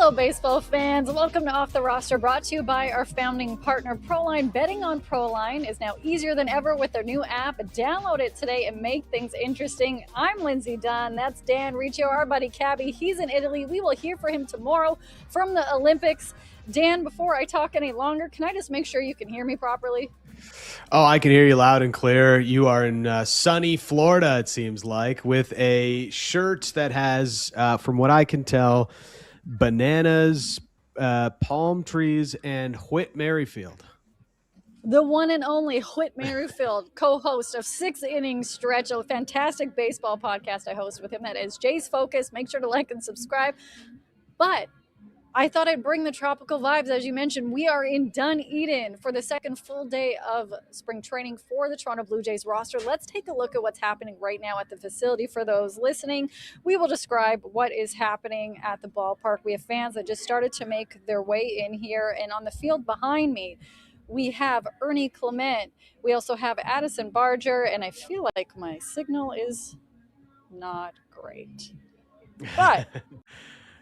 Hello, baseball fans. Welcome to Off the Roster, brought to you by our founding partner, Proline. Betting on Proline is now easier than ever with their new app. Download it today and make things interesting. I'm Lindsay Dunn. That's Dan Riccio, our buddy Cabby. He's in Italy. We will hear from him tomorrow from the Olympics. Dan, before I talk any longer, can I just make sure you can hear me properly? Oh, I can hear you loud and clear. You are in sunny Florida, it seems like, with a shirt that has, from what I can tell, bananas, palm trees, and Whit Merrifield. The one and only Whit Merrifield, co-host of 6 Innings Stretch, a fantastic baseball podcast I host with him. That is Jay's Focus. Make sure to like and subscribe. But I thought I'd bring the tropical vibes. As you mentioned, we are in Dunedin for the second full day of spring training for the Toronto Blue Jays roster. Let's take a look at what's happening right now at the facility. For those listening, we will describe what is happening at the ballpark. We have fans that just started to make their way in here. And on the field behind me, we have Ernie Clement. We also have Addison Barger. And I feel like my signal is not great. But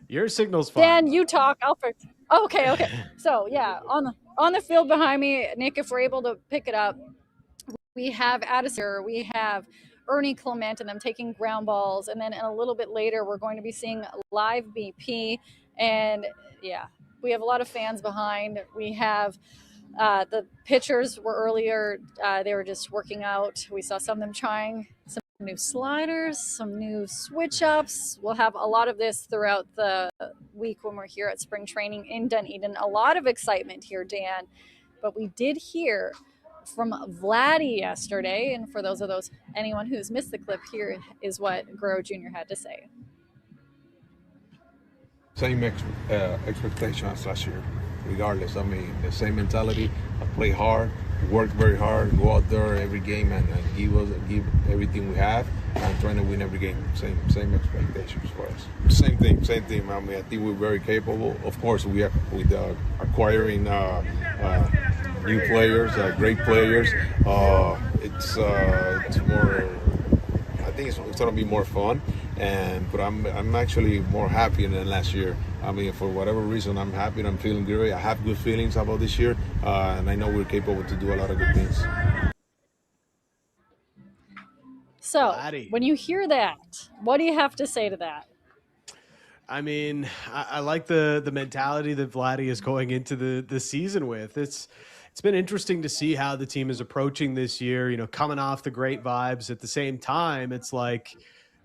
your signal's fine. Dan, you talk. I'll fix. Okay. So yeah, on the field behind me, Nick, if we're able to pick it up, we have Addison, we have Ernie Clement, and them taking ground balls, and then a little bit later, we're going to be seeing live BP, and yeah, we have a lot of fans behind. We have the pitchers were earlier; they were just working out. We saw some of them trying some new sliders, some new switch ups. We'll have a lot of this throughout the week when we're here at spring training in Dunedin. A lot of excitement here, Dan. But we did hear from Vladdy yesterday, and for anyone who's missed the clip, here is what Guerrero Jr. had to say. Same expectation as last year, regardless. I mean, the same mentality. I play hard, work very hard, go out there every game and give everything we have, and trying to win every game. Same expectations for us. Same thing. I mean, I think we're very capable. Of course, we are with acquiring new players, great players. It's more. I think it's going to be more fun, but I'm actually more happy than last year. I mean, for whatever reason, I'm happy and I'm feeling great. I have good feelings about this year, and I know we're capable to do a lot of good things. So, when you hear that, what do you have to say to that? I mean, I like the mentality that Vladdy is going into the season with. It's been interesting to see how the team is approaching this year, you know, coming off the great vibes. At the same time, it's like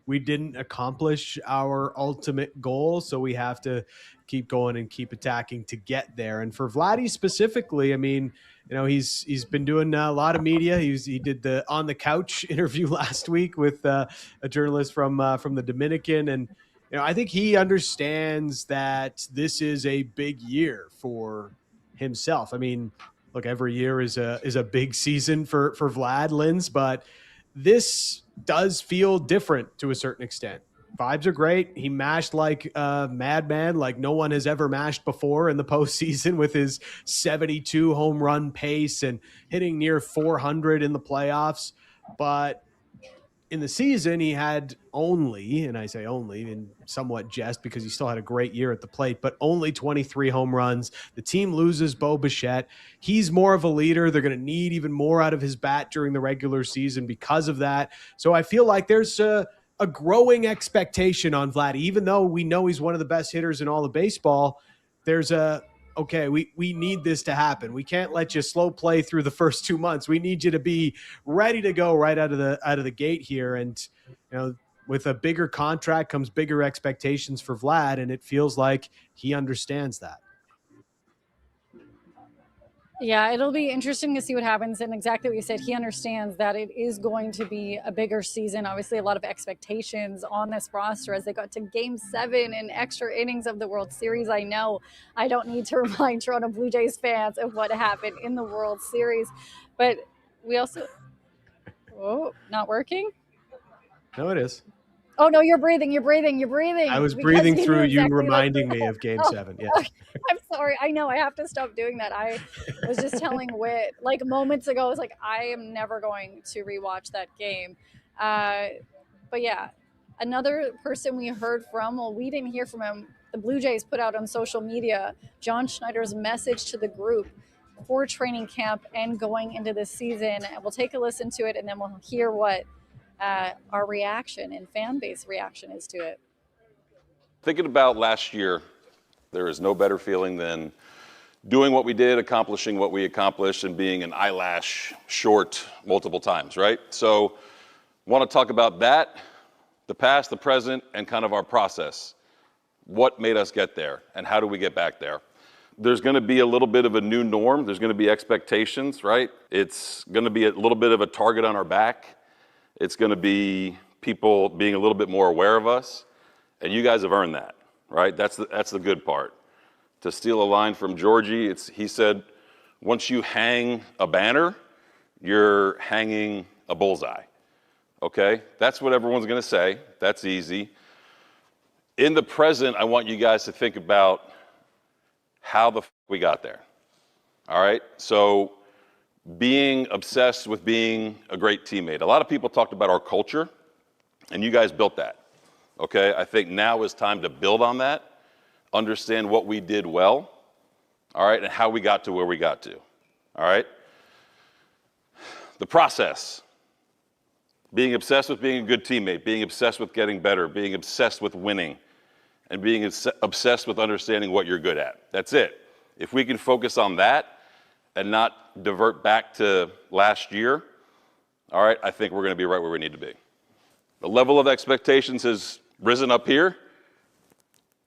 we didn't accomplish our ultimate goal, so we have to keep going and keep attacking to get there. And for Vladdy specifically, I mean, you know, he's been doing a lot of media. He did the On the Couch interview last week with a journalist from the Dominican, and you know, I think he understands that this is a big year for himself. I mean, look, every year is a big season for Vlad, Linz, but this does feel different to a certain extent. Vibes are great. He mashed like a madman, like no one has ever mashed before in the postseason, with his 72 home run pace and hitting near 400 in the playoffs. But in the season, he had only, and I say only in somewhat jest because he still had a great year at the plate, but only 23 home runs. The team loses Bo Bichette. He's more of a leader. They're going to need even more out of his bat during the regular season because of that. So I feel like there's a growing expectation on Vladdy. Even though we know he's one of the best hitters in all of baseball, there's okay, we need this to happen. We can't let you slow play through the first 2 months. We need you to be ready to go right out of the gate here. And, you know, with a bigger contract comes bigger expectations for Vlad, and it feels like he understands that. Yeah, it'll be interesting to see what happens. And exactly what you said, he understands that it is going to be a bigger season. Obviously, a lot of expectations on this roster as they got to Game 7 and extra innings of the World Series. I know I don't need to remind Toronto Blue Jays fans of what happened in the World Series. But we also... Oh, not working? No, it is. Oh, no, you're breathing. I was breathing through you reminding me of Game 7. Yes. Okay. I'm sorry. I know I have to stop doing that. I was just telling Whit like moments ago, I was like, I am never going to rewatch that game. But yeah, another person we heard from, well, we didn't hear from him the Blue Jays put out on social media John Schneider's message to the group for training camp and going into this season. And we'll take a listen to it, and then we'll hear what our reaction and fan base reaction is to it. Thinking about last year, there is no better feeling than doing what we did, accomplishing what we accomplished, and being an eyelash short multiple times, right? So I want to talk about that, the past, the present, and kind of our process. What made us get there, and how do we get back there? There's going to be a little bit of a new norm. There's going to be expectations, right? It's going to be a little bit of a target on our back. It's going to be people being a little bit more aware of us, and you guys have earned that, right? That's the good part. To steal a line from Georgie, he said, once you hang a banner, you're hanging a bullseye, okay? That's what everyone's going to say. That's easy. In the present, I want you guys to think about how the we got there, all right? So being obsessed with being a great teammate. A lot of people talked about our culture, and you guys built that, okay? I think now is time to build on that, understand what we did well, all right, and how we got to where we got to, all right? The process. Being obsessed with being a good teammate, being obsessed with getting better, being obsessed with winning, and being obsessed with understanding what you're good at. That's it. If we can focus on that and not divert back to last year, all right, I think we're going to be right where we need to be. The level of expectations has risen up here.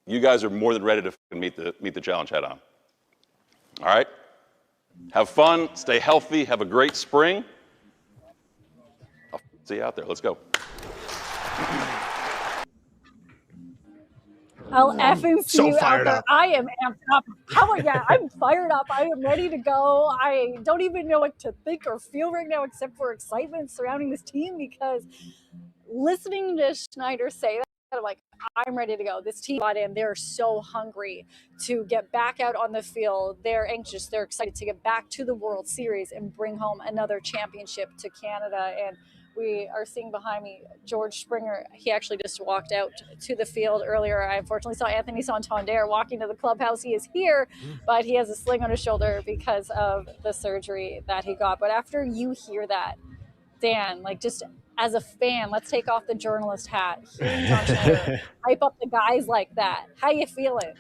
You guys are more than ready to meet the challenge head on. All right? Have fun, stay healthy, have a great spring. I'll see you out there. Let's go. I'll effing see So you out fired there. up. I am amped up. I'm fired up. I am ready to go. I don't even know what to think or feel right now except for excitement surrounding this team, because listening to Schneider say that, I'm like, I'm ready to go. This team bought in. They're so hungry to get back out on the field. They're anxious. They're excited to get back to the World Series and bring home another championship to Canada. And we are seeing behind me George Springer. He actually just walked out to the field earlier. I unfortunately saw Anthony Santander walking to the clubhouse. He is here, but he has a sling on his shoulder because of the surgery that he got. But after you hear that, Dan, like, just as a fan, let's take off the journalist hat. Hearing John Schneider hype up the guys like that, how you feeling?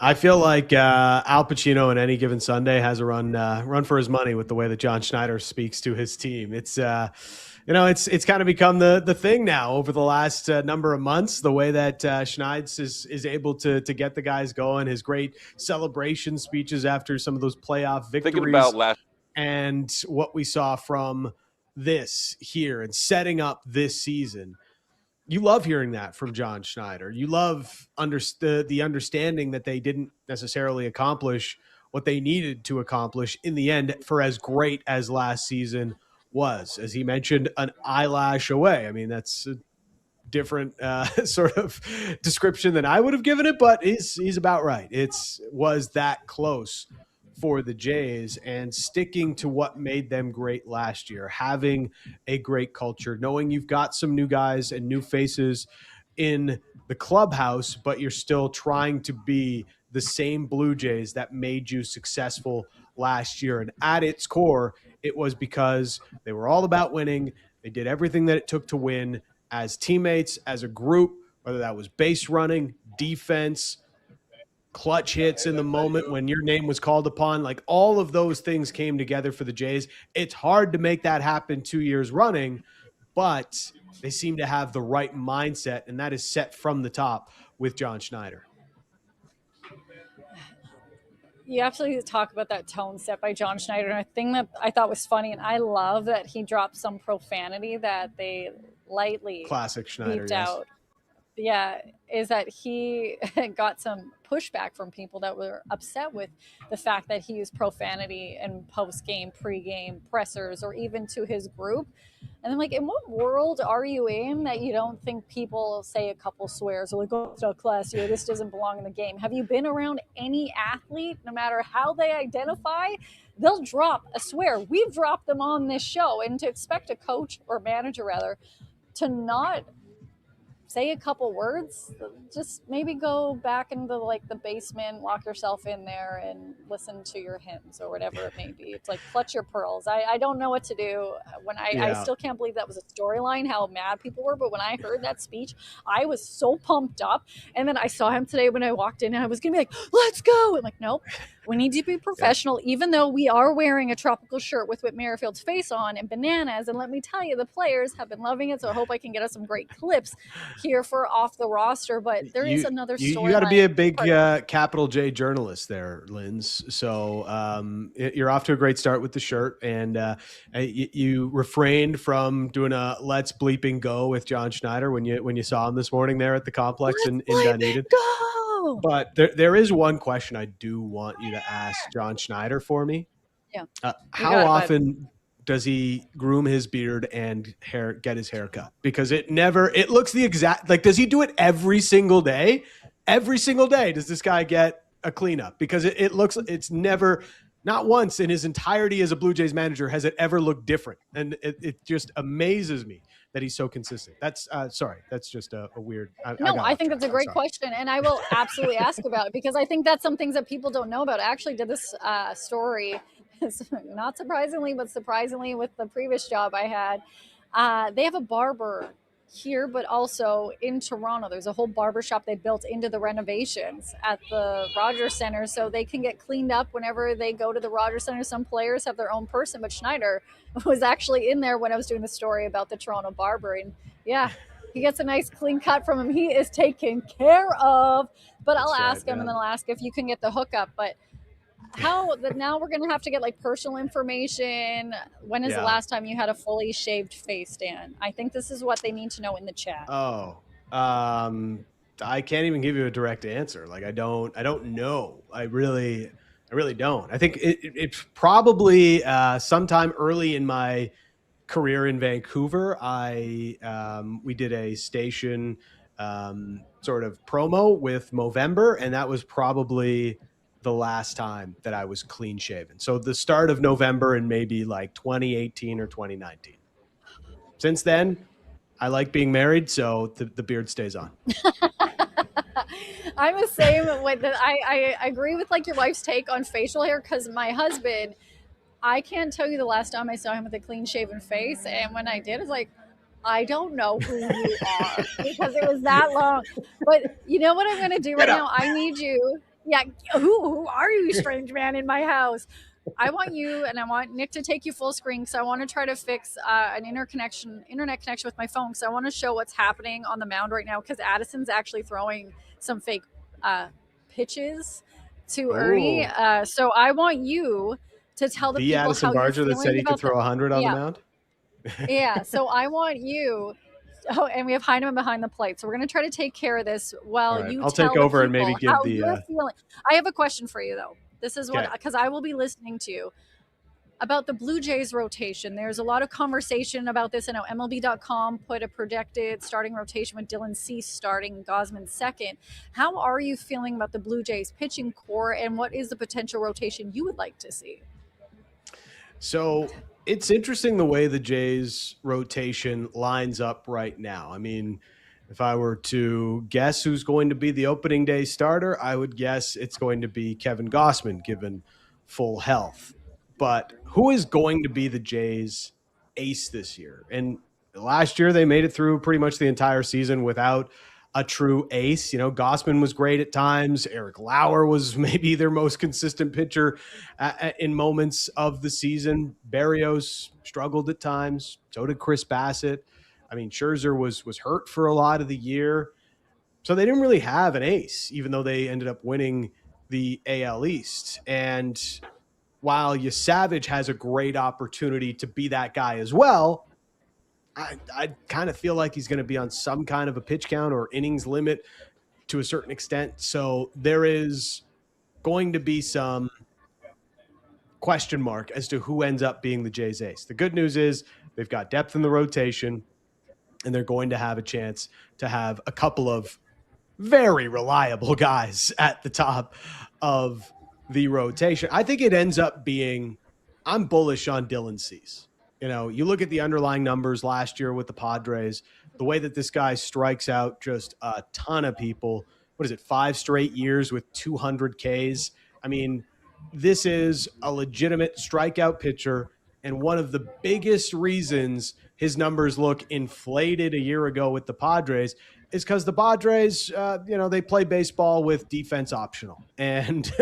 I feel like Al Pacino on Any Given Sunday has a run for his money with the way that John Schneider speaks to his team. It's it's kind of become the thing now over the last number of months. The way that Schneids is able to get the guys going, his great celebration speeches after some of those playoff victories, Thinking about last, and what we saw from this here and setting up this season. You love hearing that from John Schneider. You love the understanding that they didn't necessarily accomplish what they needed to accomplish in the end for as great as last season was. As he mentioned, an eyelash away. I mean, that's a different sort of description than I would have given it, but he's about right. Was that close for the Jays, and sticking to what made them great last year, having a great culture, knowing you've got some new guys and new faces in the clubhouse, but you're still trying to be the same Blue Jays that made you successful last year. And at its core, it was because they were all about winning. They did everything that it took to win as teammates, as a group, whether that was base running, defense, clutch hits in the moment when your name was called upon. Like, all of those things came together for the Jays. It's hard to make that happen 2 years running, but they seem to have the right mindset, and that is set from the top with John Schneider. You absolutely talk about that tone set by John Schneider. And a thing that I thought was funny, and I love that he dropped some profanity that they lightly Classic Schneider, beeped yes. out. Yeah, is that he got some pushback from people that were upset with the fact that he used profanity in post-game, pre-game pressers, or even to his group. And I'm like, in what world are you in that you don't think people say a couple swears, or like, oh, it's not classy, or this doesn't belong in the game? Have you been around any athlete, no matter how they identify, they'll drop a swear. We've dropped them on this show. And to expect a coach or manager, rather, to not say a couple words, just maybe go back into like the basement, lock yourself in there and listen to your hymns or whatever it may be. It's like clutch your pearls. I don't know what to do. I Yeah. still can't believe that was a storyline, how mad people were, but when I heard that speech, I was so pumped up. And then I saw him today when I walked in and I was gonna be like, let's go. I'm like, nope, we need to be professional, even though we are wearing a tropical shirt with Whit Merrifield's face on and bananas. And let me tell you, the players have been loving it. So I hope I can get us some great clips here for off the roster. But there is another story. You got to be a big capital J journalist there, Linz. So you're off to a great start with the shirt, and you refrained from doing a "Let's bleeping go" with John Schneider when you saw him this morning there at the complex in Dunedin. Go! But there is one question I do want you to ask John Schneider for me. Yeah. How often does he groom his beard and get his hair cut? Because it looks the exact, like, does he do it every single day? Every single day does this guy get a cleanup? Because it's never, not once in his entirety as a Blue Jays manager has it ever looked different. And it just amazes me that he's so consistent. That's sorry. That's just a weird. I think that's a great question. And I will absolutely ask about it, because I think that's some things that people don't know about. I actually did this story, not surprisingly, but surprisingly, with the previous job I had. They have a barber here, but also in Toronto. There's a whole barber shop they built into the renovations at the Rogers Center, so they can get cleaned up whenever they go to the Rogers Center. Some players have their own person, but Schneider was actually in there when I was doing the story about the Toronto barber. And yeah, he gets a nice clean cut from him. He is taken care of. But I'll ask him, and then I'll ask if you can get the hookup. But now we're gonna have to get like personal information. When is the last time you had a fully shaved face, Dan? I think this is what they need to know in the chat. I can't even give you a direct answer. Like, I don't know. I really don't. I think it's probably sometime early in my career in Vancouver. We did a station sort of promo with Movember, and that was probably the last time that I was clean shaven. So the start of November in maybe like 2018 or 2019. Since then, I like being married, so the beard stays on. I'm the same with that. I agree with like your wife's take on facial hair, because my husband, I can't tell you the last time I saw him with a clean shaven face. And when I did, it's like, I don't know who you are, because it was that long. But you know what I'm going to do right now? I need you. Yeah, who are you, strange man in my house? I want you, and I want Nick to take you full screen, because I want to try to fix an internet connection with my phone, because I want to show what's happening on the mound right now, because Addison's actually throwing some fake pitches to Ernie. So I want you to tell the people Addison how Barger you're that said he could throw 100 on the mound? Yeah, so I want you. Oh, and we have Heineman behind the plate. So we're going to try to take care of this while you I'll tell take over and maybe give how the you're feeling. I have a question for you, though. This is what, because I will be listening to you about the Blue Jays rotation. There's a lot of conversation about this. I know MLB.com put a projected starting rotation with Dylan Cease starting, Gosman second. How are you feeling about the Blue Jays pitching core, and what is the potential rotation you would like to see? So it's interesting the way the Jays rotation lines up right now. I mean, if I were to guess who's going to be the opening day starter, I would guess it's going to be Kevin Gausman, given full health. But who is going to be the Jays' ace this year? And last year they made it through pretty much the entire season without a true ace. You know, Gausman was great at times. Eric Lauer was maybe their most consistent pitcher in moments of the season. Berrios struggled at times. So did Chris Bassett. I mean, Scherzer was hurt for a lot of the year. So they didn't really have an ace, even though they ended up winning the AL East. And while Savage has a great opportunity to be that guy as well, I kind of feel like he's going to be on some kind of a pitch count or innings limit to a certain extent. So there is going to be some question mark as to who ends up being the Jays' ace. The good news is they've got depth in the rotation, and they're going to have a chance to have a couple of very reliable guys at the top of the rotation. I think it ends up being, I'm bullish on Dylan Cease. You know, you look at the underlying numbers last year with the Padres, the way that this guy strikes out just a ton of people. What is it, 5 straight years with 200 Ks? I mean, this is a legitimate strikeout pitcher, and one of the biggest reasons his numbers look inflated a year ago with the Padres is because the Padres, they play baseball with defense optional. And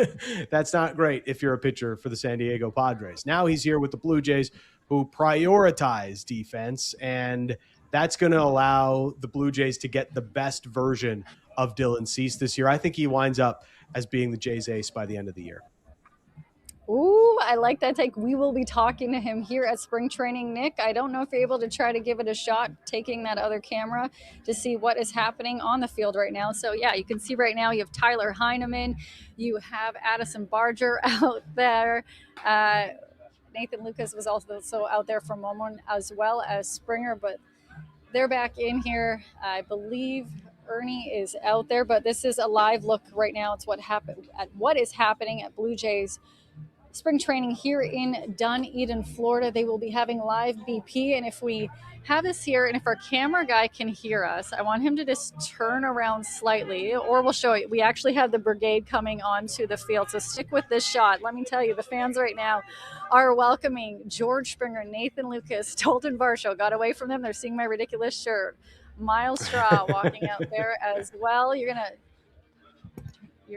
that's not great if you're a pitcher for the San Diego Padres. Now he's here with the Blue Jays, who prioritize defense, and that's going to allow the Blue Jays to get the best version of Dylan Cease this year. I think he winds up as being the Jays ace by the end of the year. Ooh, I like that take. We will be talking to him here at spring training, Nick. I don't know if you're able to try to give it a shot, taking that other camera to see what is happening on the field right now. So, yeah, you can see right now you have Tyler Heineman. You have Addison Barger out there. Nathan Lucas was also out there for Homan, as well as Springer, but they're back in here. I believe Ernie is out there, but this is a live look right now. It's what is happening at Blue Jays spring training here in Dunedin, Florida. They will be having live BP, and if we have this here, and if our camera guy can hear us, I want him to just turn around slightly, or we'll show you. We actually have the brigade coming onto the field, so stick with this shot. Let me tell you, the fans right now are welcoming George Springer, Nathan Lucas, Dalton Varsho. Got away from them. They're seeing my ridiculous shirt. Miles Straw walking out there as well. You're going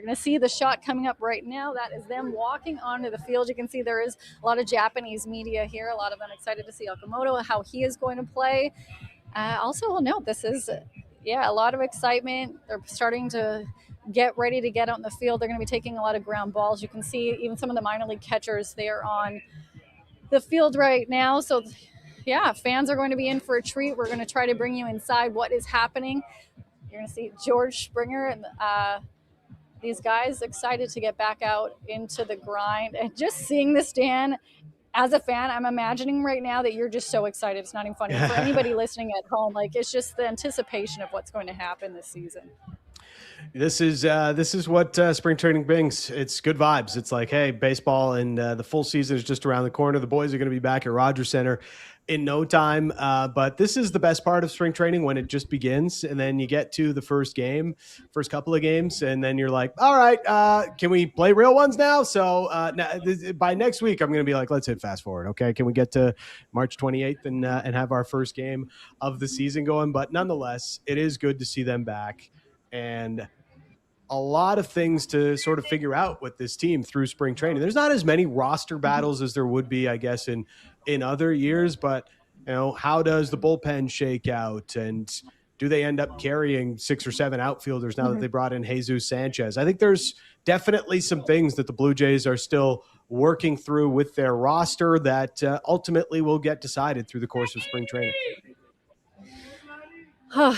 to see the shot coming up right now. That is them walking onto the field. You can see there is a lot of Japanese media here. A lot of them excited to see Okamoto, how he is going to play. Also, we'll note this is, a lot of excitement. They're starting to get ready to get out in the field. They're going to be taking a lot of ground balls. You can see even some of the minor league catchers, they are on the field right now. So, fans are going to be in for a treat. We're going to try to bring you inside what is happening. You're going to see George Springer and these guys excited to get back out into the grind. And just seeing this, Dan, as a fan, I'm imagining right now that you're just so excited. It's not even funny. For anybody listening at home, it's just the anticipation of what's going to happen this season. This is what spring training brings. It's good vibes. It's like, hey, baseball and the full season is just around the corner. The boys are going to be back at Rogers Center in no time. But this is the best part of spring training, when it just begins, and then you get to the first couple of games, and then you're like, all right, can we play real ones now? So by next week, I'm going to be like, let's hit fast forward. Okay. Can we get to March 28th and have our first game of the season going? But nonetheless, it is good to see them back, and a lot of things to sort of figure out with this team through spring training. There's not as many roster battles as there would be, I guess, in other years, but how does the bullpen shake out, and do they end up carrying 6 or 7 outfielders now that they brought in Jesus Sanchez? I think there's definitely some things that the Blue Jays are still working through with their roster that ultimately will get decided through the course of spring training.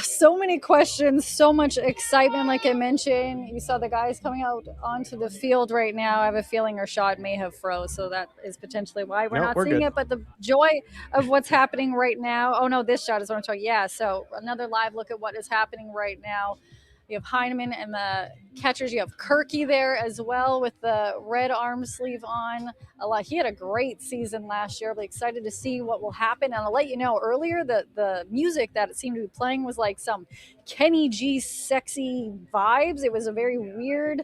So many questions, so much excitement. Like I mentioned, you saw the guys coming out onto the field right now. I have a feeling our shot may have froze, so that is potentially why we're not seeing it. But the joy of what's happening right now. Oh no, this shot is what I'm talking. Yeah, so another live look at what is happening right now. You have Heineman and the catchers. You have Kirky there as well with the red arm sleeve on. He had a great season last year. I'll be excited to see what will happen. And I'll let you know, earlier the music that it seemed to be playing was like some Kenny G sexy vibes. It was a very weird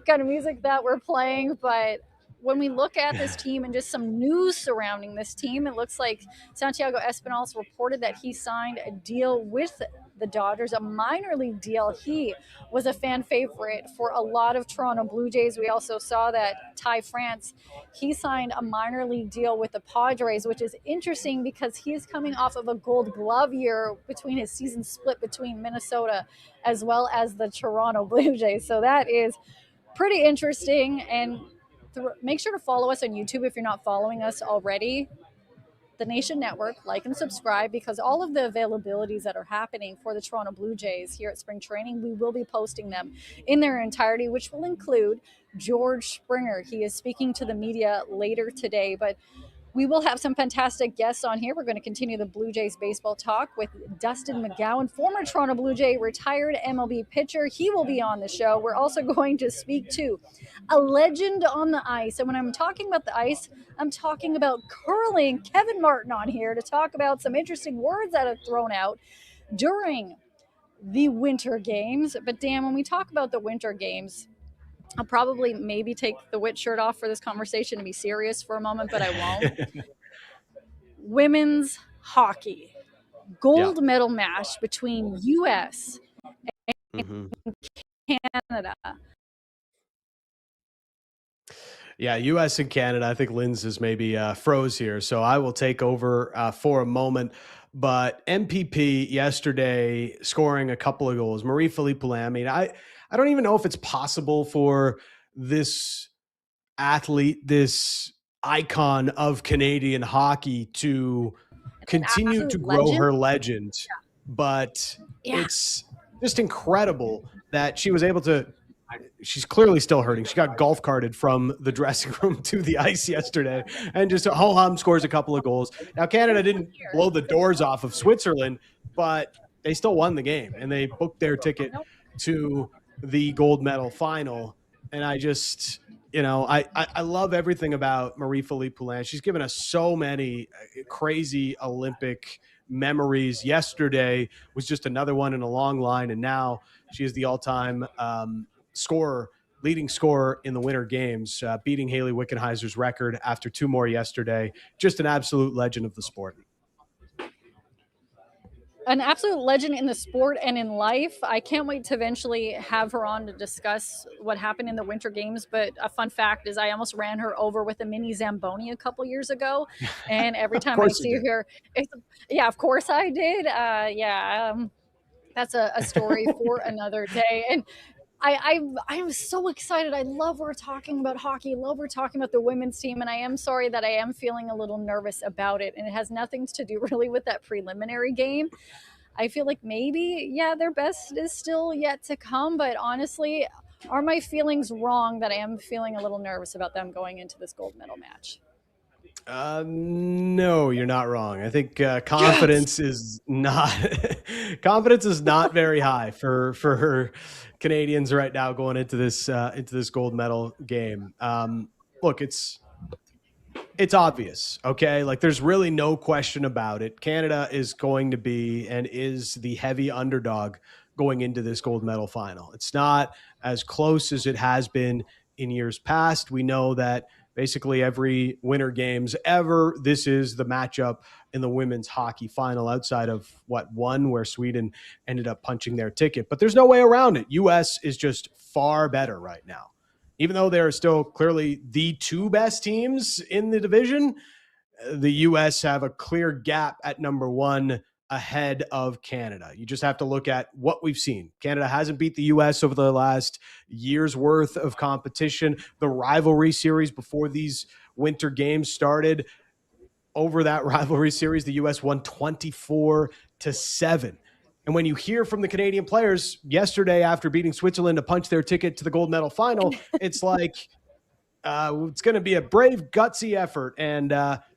kind of music that we're playing. But when we look at this team and just some news surrounding this team, it looks like Santiago Espinal's reported that he signed a deal with the Dodgers, a minor league deal. He was a fan favorite for a lot of Toronto Blue Jays. We also saw that Ty France, he signed a minor league deal with the Padres, which is interesting because he is coming off of a Gold Glove year between his season split between Minnesota as well as the Toronto Blue Jays. So that is pretty interesting. And make sure to follow us on YouTube if you're not following us already. The Nation Network, like and subscribe, because all of the availabilities that are happening for the Toronto Blue Jays here at spring training, we will be posting them in their entirety, which will include George Springer. He is speaking to the media later today, but We will have some fantastic guests on here. We're going to continue the Blue Jays baseball talk with Dustin McGowan, former Toronto Blue Jay, retired MLB pitcher. He will be on the show. We're also going to speak to a legend on the ice. And when I'm talking about the ice, I'm talking about curling. Kevin Martin on here to talk about some interesting words that have thrown out during the Winter Games. But Dan, when we talk about the Winter Games, I'll probably maybe take the wit shirt off for this conversation and be serious for a moment, but I won't. Women's hockey, gold medal match between U.S. and Canada. Yeah, U.S. and Canada. I think Lindsay is maybe froze here, so I will take over for a moment. But MPP yesterday scoring a couple of goals. Marie-Philippe Poulin. I mean, I don't even know if it's possible for this athlete, this icon of Canadian hockey, to continue to grow her legend. But it's just incredible that she was able to. She's clearly still hurting. She got golf carted from the dressing room to the ice yesterday, and just Homan scores a couple of goals. Now, Canada didn't blow the doors off of Switzerland, but they still won the game, and they booked their ticket to the gold medal final. And I just, I love everything about Marie-Philippe Poulin. She's given us so many crazy Olympic memories. Yesterday was just another one in a long line, and now she is the all-time leading scorer in the Winter Games, beating Haley Wickenheiser's record after two more yesterday. Just an absolute legend of the sport. An absolute legend in the sport and in life. I can't wait to eventually have her on to discuss what happened in the Winter Games. But a fun fact is I almost ran her over with a mini Zamboni a couple years ago. And every time I see her, of course I did. That's a story for another day. And I'm so excited. I love we're talking about hockey. I love we're talking about the women's team. And I am sorry that I am feeling a little nervous about it. And it has nothing to do really with that preliminary game. I feel like maybe, their best is still yet to come. But honestly, are my feelings wrong that I am feeling a little nervous about them going into this gold medal match? No, you're not wrong. I think confidence is not very high for Canadians right now going into this gold medal game. Look, it's obvious, okay? Like, there's really no question about it. Canada is going to be and is the heavy underdog going into this gold medal final. It's not as close as it has been in years past. We know that basically every Winter Games ever, this is the matchup in the women's hockey final, outside of one where Sweden ended up punching their ticket. But there's no way around it. U.S. is just far better right now. Even though they're still clearly the two best teams in the division, the U.S. have a clear gap at number one ahead of Canada. You just have to look at what we've seen. Canada hasn't beat the U.S. over the last year's worth of competition. The rivalry series before these Winter Games started, over that rivalry series, the U.S. won 24-7. And when you hear from the Canadian players yesterday after beating Switzerland to punch their ticket to the gold medal final, it's like it's going to be a brave, gutsy effort, and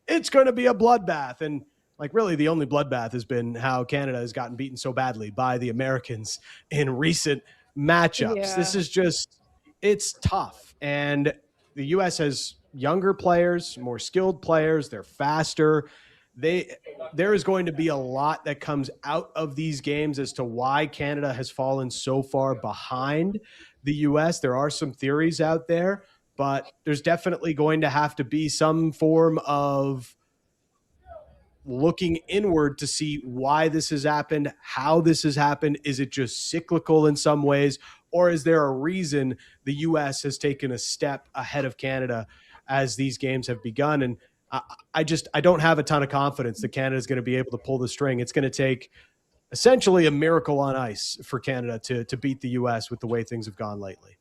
it's going to be a bloodbath. And like, really, the only bloodbath has been how Canada has gotten beaten so badly by the Americans in recent matchups. Yeah. This is just, it's tough. And the U.S. has younger players, more skilled players. They're faster. There is going to be a lot that comes out of these games as to why Canada has fallen so far behind the U.S. There are some theories out there, but there's definitely going to have to be some form of looking inward to see why this has happened, how this has happened. Is it just cyclical in some ways, or is there a reason the U.S. has taken a step ahead of Canada as these games have begun? And I don't have a ton of confidence that Canada is going to be able to pull the string. It's going to take essentially a miracle on ice for Canada to beat the U.S. with the way things have gone lately.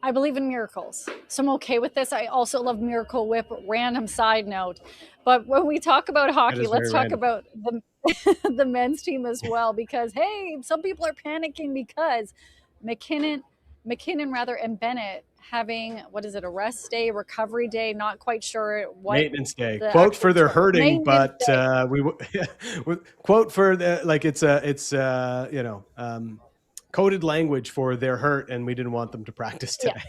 I believe in miracles, so I'm okay with this. I also love Miracle Whip. Random side note, but when we talk about hockey, let's talk about the men's team as well, because hey, some people are panicking because McKinnon and Bennett having, what is it, a rest day, recovery day? Not quite sure what. Maintenance day. The Quote for their actual hurting, maintenance but day. quote for the, like it's coded language for their hurt, and we didn't want them to practice Yeah. today.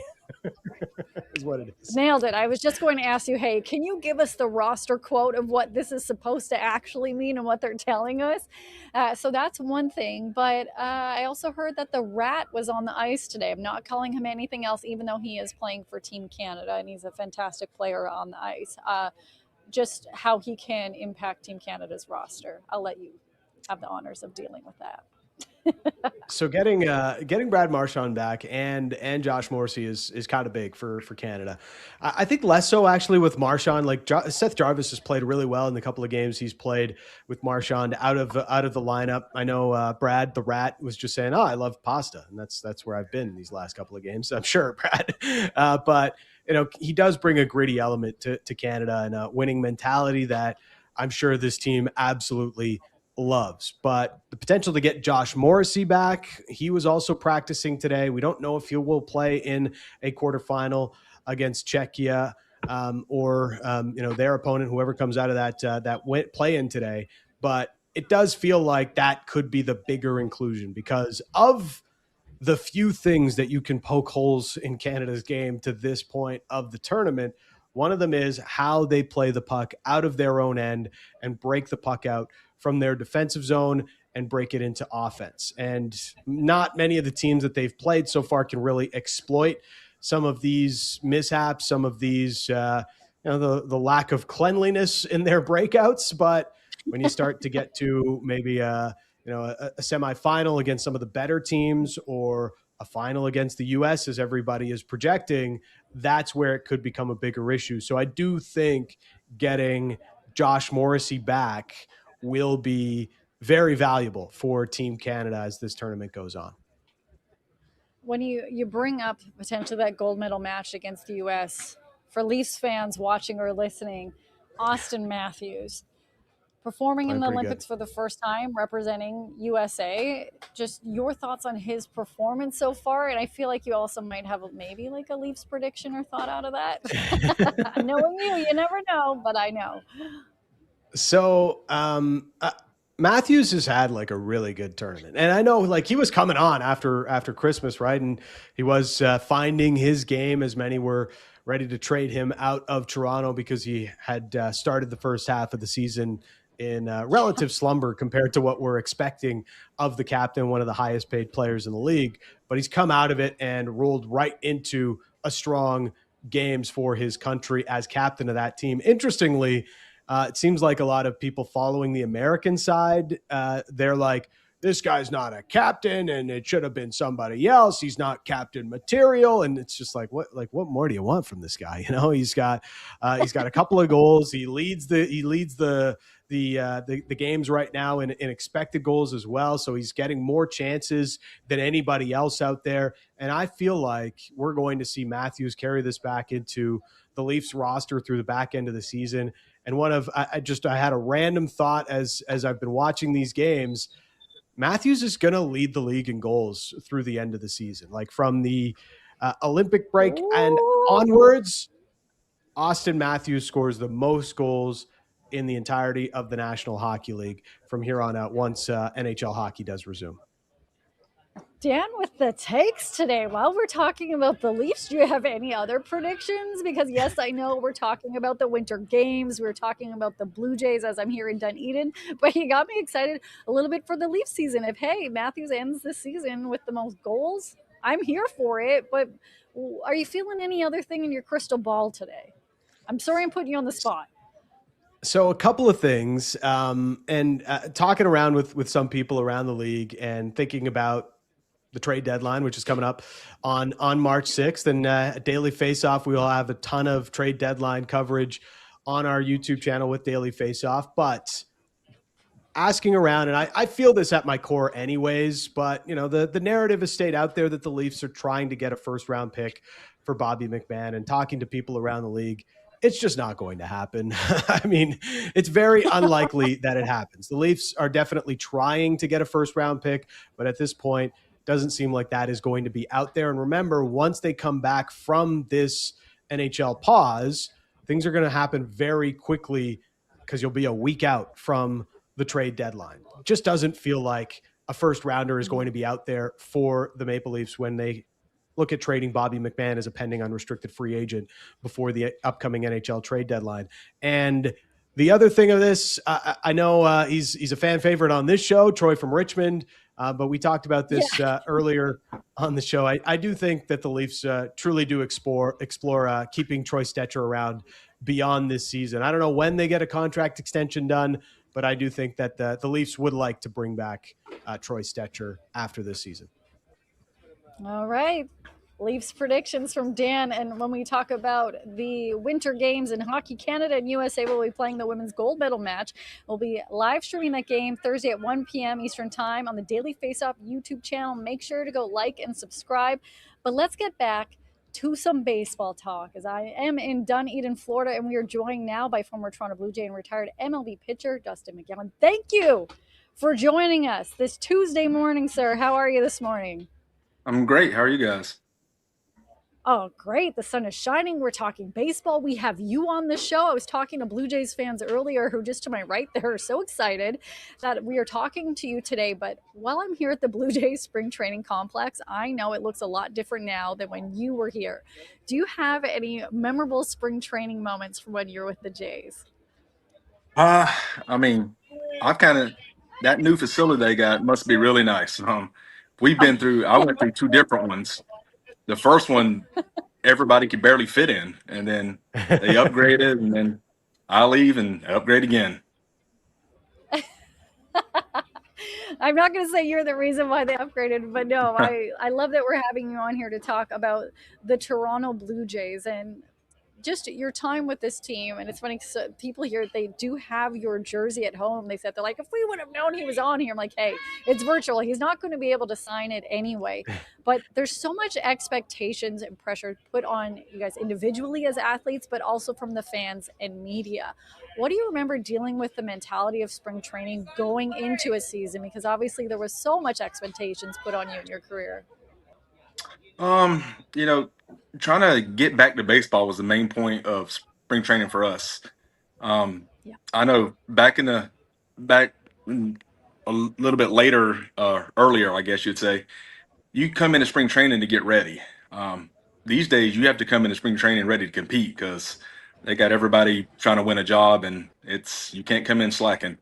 Is what it is. Nailed it. I was just going to ask you, hey, can you give us the roster quote of what this is supposed to actually mean and what they're telling us? So that's one thing. But I also heard that the Rat was on the ice today. I'm not calling him anything else, even though he is playing for Team Canada and he's a fantastic player on the ice. Just how he can impact Team Canada's roster. I'll let you have the honors of dealing with that. So getting Brad Marchand back and Josh Morrissey is kind of big for Canada. I think less so actually with Marchand. Like Seth Jarvis has played really well in the couple of games he's played with Marchand out of the lineup. I know Brad the Rat was just saying, "Oh, I love pasta," and that's where I've been these last couple of games. I'm sure, Brad, but he does bring a gritty element to Canada and a winning mentality that I'm sure this team absolutely loves. But the potential to get Josh Morrissey back, he was also practicing today. We don't know if he will play in a quarterfinal against Czechia or their opponent, whoever comes out of that play in today. But it does feel like that could be the bigger inclusion because of the few things that you can poke holes in Canada's game to this point of the tournament. One of them is how they play the puck out of their own end and break the puck out from their defensive zone and break it into offense. And not many of the teams that they've played so far can really exploit some of these mishaps, some of these, the lack of cleanliness in their breakouts. But when you start to get to maybe a semifinal against some of the better teams or a final against the U.S., as everybody is projecting, that's where it could become a bigger issue. So I do think getting Josh Morrissey back will be very valuable for Team Canada as this tournament goes on. When you bring up potentially that gold medal match against the U.S., for Leafs fans watching or listening, Austin Matthews performing in the Olympics for the first time, representing USA. Just your thoughts on his performance so far, and I feel like you also might have maybe like a Leafs prediction or thought out of that. Knowing you never know, but I know. So Matthews has had like a really good tournament, and I know like he was coming on after Christmas, right? And he was finding his game as many were ready to trade him out of Toronto because he had started the first half of the season in relative slumber compared to what we're expecting of the captain, one of the highest paid players in the league. But he's come out of it and rolled right into a strong games for his country as captain of that team. Interestingly, it seems like a lot of people following the American side, they're like, this guy's not a captain and it should have been somebody else. He's not captain material. And it's just like, what more do you want from this guy? He's got a couple of goals. He leads the games right now in expected goals as well. So he's getting more chances than anybody else out there. And I feel like we're going to see Matthews carry this back into the Leafs roster through the back end of the season. And I had a random thought as I've been watching these games. Matthews is going to lead the league in goals through the end of the season. Like from the Olympic break and onwards, Austin Matthews scores the most goals in the entirety of the National Hockey League from here on out once NHL hockey does resume. Dan with the takes today. While we're talking about the Leafs, do you have any other predictions? Because yes, I know we're talking about the Winter Games. We're talking about the Blue Jays as I'm here in Dunedin, but you got me excited a little bit for the Leafs season. If, hey, Matthews ends the season with the most goals, I'm here for it. But are you feeling any other thing in your crystal ball today? I'm sorry I'm putting you on the spot. So a couple of things, and talking around with some people around the league and thinking about the trade deadline, which is coming up on March 6th. And Daily Faceoff, we will have a ton of trade deadline coverage on our YouTube channel with Daily Faceoff. But asking around, and I feel this at my core anyways, but the narrative has stayed out there that the Leafs are trying to get a first-round pick for Bobby McMahon, and talking to people around the league, it's just not going to happen. I mean, it's very unlikely that it happens. The Leafs are definitely trying to get a first-round pick, but at this point, doesn't seem like that is going to be out there. And remember, once they come back from this NHL pause, things are going to happen very quickly because you'll be a week out from the trade deadline. It just doesn't feel like a first rounder is going to be out there for the Maple Leafs when they look at trading Bobby McMann as a pending unrestricted free agent before the upcoming NHL trade deadline. And the other thing of this, I know he's a fan favorite on this show, Troy from Richmond, but we talked about this earlier on the show. I do think that the Leafs truly do explore keeping Troy Stecher around beyond this season. I don't know when they get a contract extension done, but I do think that the Leafs would like to bring back Troy Stecher after this season. All right. Leafs predictions from Dan. And when we talk about the winter games in Hockey Canada and USA, will be playing the women's gold medal match. We'll be live streaming that game Thursday at 1 p.m. Eastern Time on the Daily Faceoff YouTube channel. Make sure to go like and subscribe. But let's get back to some baseball talk, as I am in Dunedin, Florida, and we are joined now by former Toronto Blue Jay and retired MLB pitcher Dustin McGowan. Thank you for joining us this Tuesday morning, sir. How are you this morning? I'm great. How are you guys? Oh, great. The sun is shining. We're talking baseball. We have you on the show. I was talking to Blue Jays fans earlier who just to my right there are so excited that we are talking to you today. But while I'm here at the Blue Jays spring training complex, I know it looks a lot different now than when you were here. Do you have any memorable spring training moments from when you're with the Jays? I mean, that new facility they got must be really nice. I went through two different ones. The first one, everybody could barely fit in, and then they upgraded, and then I leave and upgrade again. I'm not going to say you're the reason why they upgraded, but no, I love that we're having you on here to talk about the Toronto Blue Jays and just your time with this team. And it's funny, so people here, they do have your jersey at home. They said, they're like, if we would have known he was on here, I'm like, hey, it's virtual. He's not going to be able to sign it anyway. But there's so much expectations and pressure put on you guys individually as athletes, but also from the fans and media. What do you remember dealing with the mentality of spring training going into a season? Because obviously there was so much expectations put on you in your career. Trying to get back to baseball was the main point of spring training for us. I know back a little bit later, earlier, I guess you'd say, you come into spring training to get ready. These days, you have to come into spring training ready to compete because they got everybody trying to win a job, and you can't come in slacking.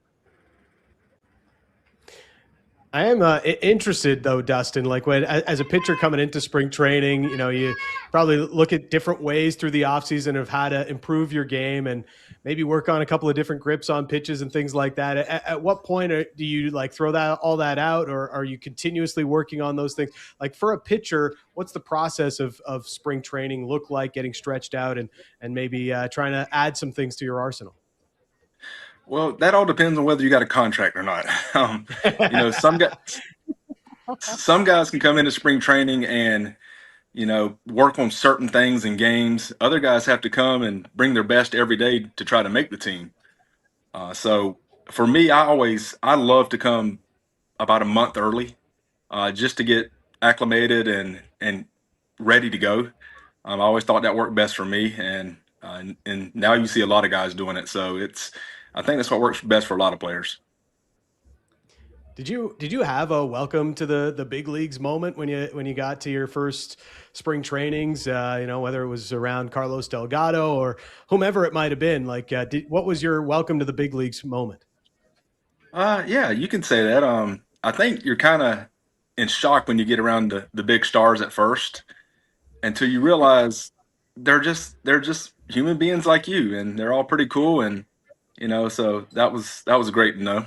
I am interested, though, Dustin, like as a pitcher coming into spring training, you probably look at different ways through the offseason of how to improve your game and maybe work on a couple of different grips on pitches and things like that. At what point do you throw all that out, or are you continuously working on those things? Like for a pitcher, what's the process of spring training look like, getting stretched out and maybe trying to add some things to your arsenal? Well, that all depends on whether you got a contract or not. Some guys can come into spring training and, work on certain things in games. Other guys have to come and bring their best every day to try to make the team. So for me, I love to come about a month early, just to get acclimated and ready to go. I always thought that worked best for me, and now you see a lot of guys doing it. So I think that's what works best for a lot of players. Did you have a welcome to the big leagues moment when you got to your first spring trainings? Whether it was around Carlos Delgado or whomever it might have been. What was your welcome to the big leagues moment? Yeah, you can say that. I think you're kind of in shock when you get around the big stars at first, until you realize they're just human beings like you, and they're all pretty cool. And so that was great to know.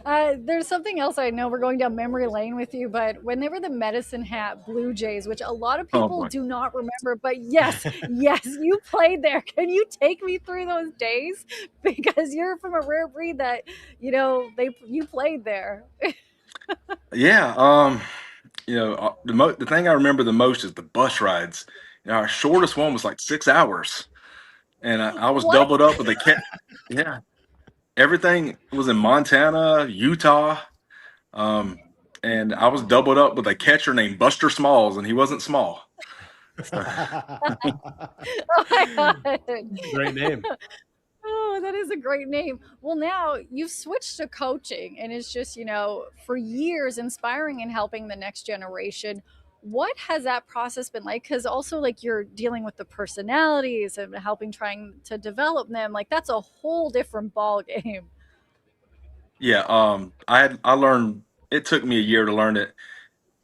There's something else. I know we're going down memory lane with you, but when they were the Medicine Hat Blue Jays, which a lot of people do not remember, but yes, you played there. Can you take me through those days? Because you're from a rare breed that, you played there. Yeah. The thing I remember the most is the bus rides. Our shortest one was like 6 hours. And I was doubled up with a cat. Yeah. Everything was in Montana, Utah. And I was doubled up with a catcher named Buster Smalls, and he wasn't small. So, Oh my God. Great name. Oh, that is a great name. Well, now you've switched to coaching, and it's just, for years inspiring and helping the next generation. What has that process been like? Because also, like, you're dealing with the personalities and helping trying to develop them. Like, that's a whole different ball game. yeah, I learned. It took me a year to learn it.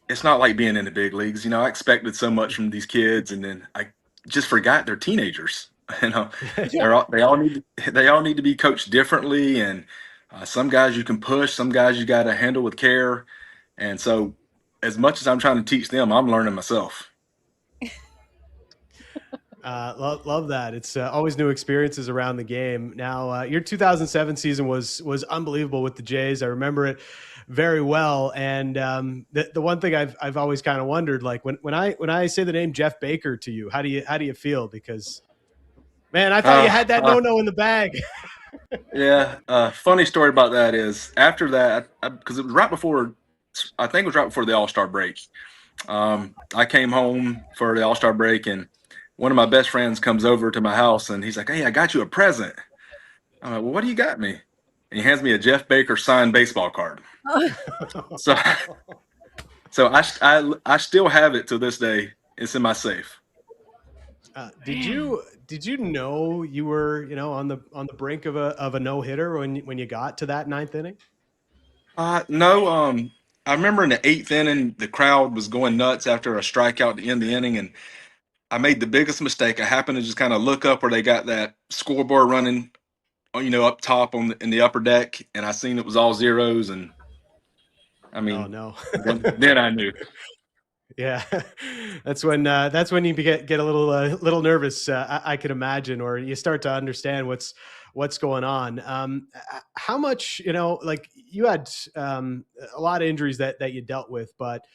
It's not like being in the big leagues. I expected so much from these kids, and then I just forgot they're teenagers. You know, Yeah. they all need to be coached differently, and some guys you can push, some guys you got to handle with care. And so, as much as I'm trying to teach them, I'm learning myself. Love that. It's always new experiences around the game. Now, your 2007 season was unbelievable with the Jays. I remember it very well. And the one thing I've always kind of wondered, like when I say the name Jeff Baker to you, how do you feel? Because, man, I thought you had that no in the bag. Yeah, funny story about that is after that, because it was right before, I think it was right before the All-Star break. I came home for the All-Star break, and one of my best friends comes over to my house, and he's like, "Hey, I got you a present." I'm like, "Well, what do you got me?" And he hands me a Jeff Baker signed baseball card. So, I still have it to this day. It's in my safe. Did you know you were on the brink of a no hitter when you got to that ninth inning? No. I remember in the eighth inning, the crowd was going nuts after a strikeout to end the inning, and I made the biggest mistake. I happened to just kind of look up where they got that scoreboard running, up top in the upper deck, and I seen it was all zeros, and I Oh mean, no. then I knew. Yeah, that's when you get a little nervous. I could imagine, or you start to understand what's going on. How much like you had a lot of injuries that you dealt with, but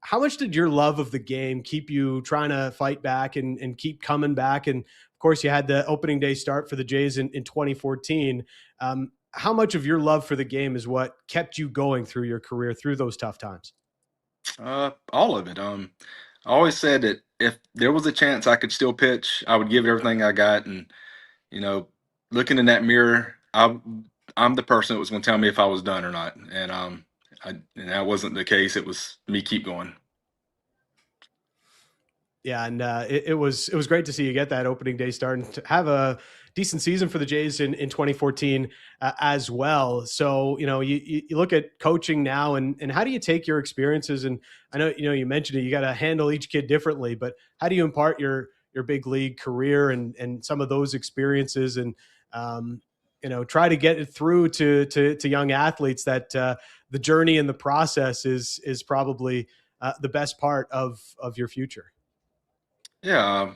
how much did your love of the game keep you trying to fight back and keep coming back? And of course, you had the opening day start for the Jays in 2014. How much of your love for the game is what kept you going through your career through those tough times? All of it. I always said that if there was a chance I could still pitch, I would give it everything I got. And you know, looking in that mirror, I'm the person that was going to tell me if I was done or not. And that wasn't the case. It was me keep going. Yeah, and it was great to see you get that opening day start and to have a decent season for the Jays in 2014 as well. So you look at coaching now, and how do you take your experiences? And I know you mentioned it, you got to handle each kid differently, but how do you impart your big league career and some of those experiences and try to get it through to young athletes that the journey and the process is probably the best part of your future. Yeah,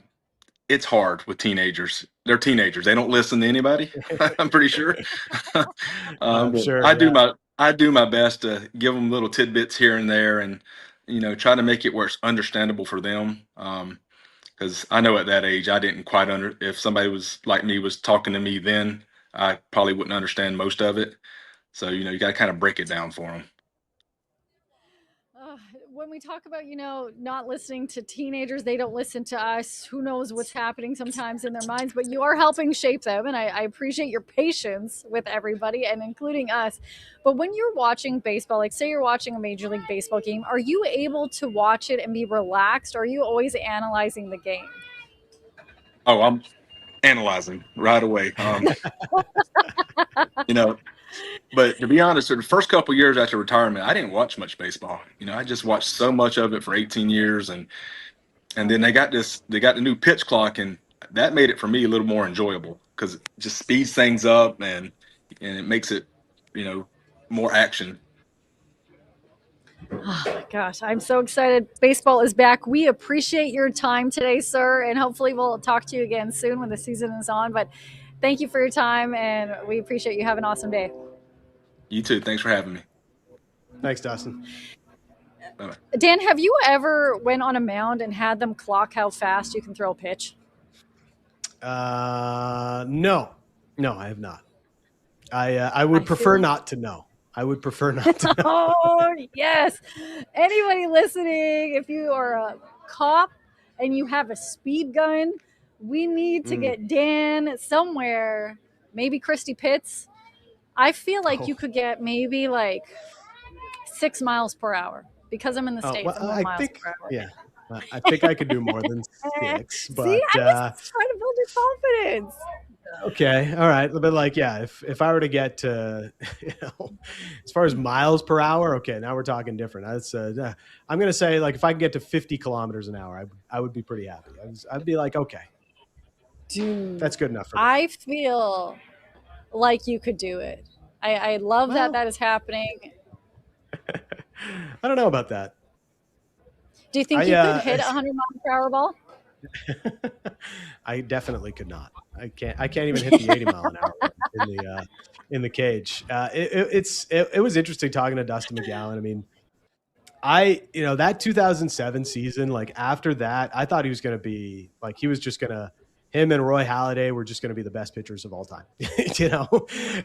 it's hard with teenagers. They're teenagers. They don't listen to anybody. I'm pretty sure. I'm But sure. I do my best to give them little tidbits here and there, and try to make it where it's understandable for them. Because I know at that age I didn't quite if somebody was like me was talking to me then, I probably wouldn't understand most of it. So you got to kind of break it down for them. Uh, when we talk about, not listening to teenagers, they don't listen to us. Who knows what's happening sometimes in their minds, but you are helping shape them. And I appreciate your patience with everybody and including us. But when you're watching baseball, like say you're watching a Major League Baseball game, are you able to watch it and be relaxed? Or are you always analyzing the game? Oh, I'm analyzing right away. You know, But to be honest, the first couple years after retirement, I didn't watch much baseball. I just watched so much of it for 18 years, and then they got the new pitch clock, and that made it for me a little more enjoyable because it just speeds things up and it makes it, more action. Oh my gosh, I'm so excited. Baseball is back. We appreciate your time today, sir, and hopefully we'll talk to you again soon when the season is on. But thank you for your time, and we appreciate you. Have an awesome day. You too. Thanks for having me. Thanks, Dustin. Bye-bye. Dan, have you ever went on a mound and had them clock how fast you can throw a pitch? No, I have not. I would prefer not to know. I would prefer not to know. Oh, yes. Anybody listening, if you are a cop and you have a speed gun, we need to get Dan somewhere, maybe Christy Pitts. I feel like you could get maybe like 6 miles per hour because I'm in the States. Well, I'm going miles per hour. Yeah. I think I could do more than 6, but See, I'm just trying to build your confidence. Okay, all right, but like, yeah, if I were to get to, as far as miles per hour, okay, now we're talking different. That's I'm gonna say, like, if I can get to 50 kilometers an hour, I would be pretty happy. I'd be like, okay, dude, that's good enough for me. I feel like you could do it. I love that is happening. I don't know about that. Do you think you could hit 100 mile per hour ball? I definitely could not. I can't even hit the 80 mile an hour in the cage. It was interesting talking to Dustin McGowan. I mean, that 2007 season, like after that, I thought he was going to be like, him and Roy Halladay were just going to be the best pitchers of all time,